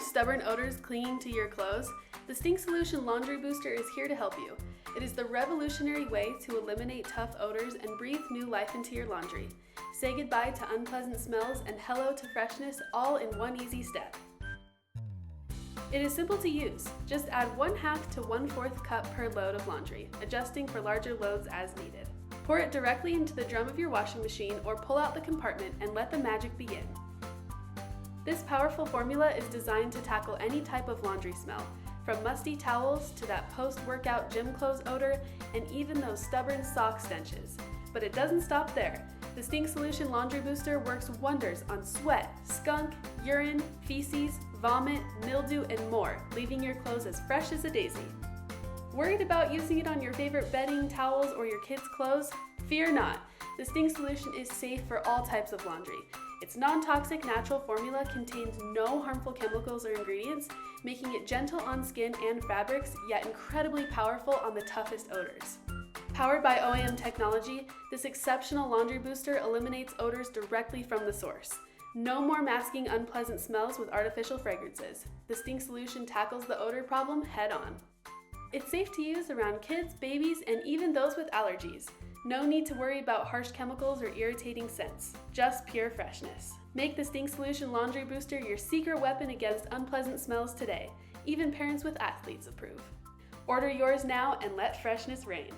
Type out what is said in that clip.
stubborn odors clinging to your clothes? The Stink Solution Laundry Booster is here to help you. It is the revolutionary way to eliminate tough odors and breathe new life into your laundry. Say goodbye to unpleasant smells and hello to freshness, all in one easy step. It is simple to use. Just add 1/2 to 1/4 cup per load of laundry, adjusting for larger loads as needed. Pour it directly into the drum of your washing machine or pull out the compartment and let the magic begin. This powerful formula is designed to tackle any type of laundry smell, from musty towels to that post-workout gym clothes odor and even those stubborn sock stenches. But it doesn't stop there. The Stink Solution Laundry Booster works wonders on sweat, skunk, urine, feces, vomit, mildew, and more, leaving your clothes as fresh as a daisy. Worried about using it on your favorite bedding, towels, or your kids' clothes? Fear not. The Stink Solution is safe for all types of laundry. Its non-toxic natural formula contains no harmful chemicals or ingredients, making it gentle on skin and fabrics, yet incredibly powerful on the toughest odors. Powered by OEM technology, this exceptional laundry booster eliminates odors directly from the source. No more masking unpleasant smells with artificial fragrances. The Stink Solution tackles the odor problem head on. It's safe to use around kids, babies, and even those with allergies. No need to worry about harsh chemicals or irritating scents, just pure freshness. Make the Stink Solution Laundry Booster your secret weapon against unpleasant smells today. Even parents with athletes approve. Order yours now and let freshness reign.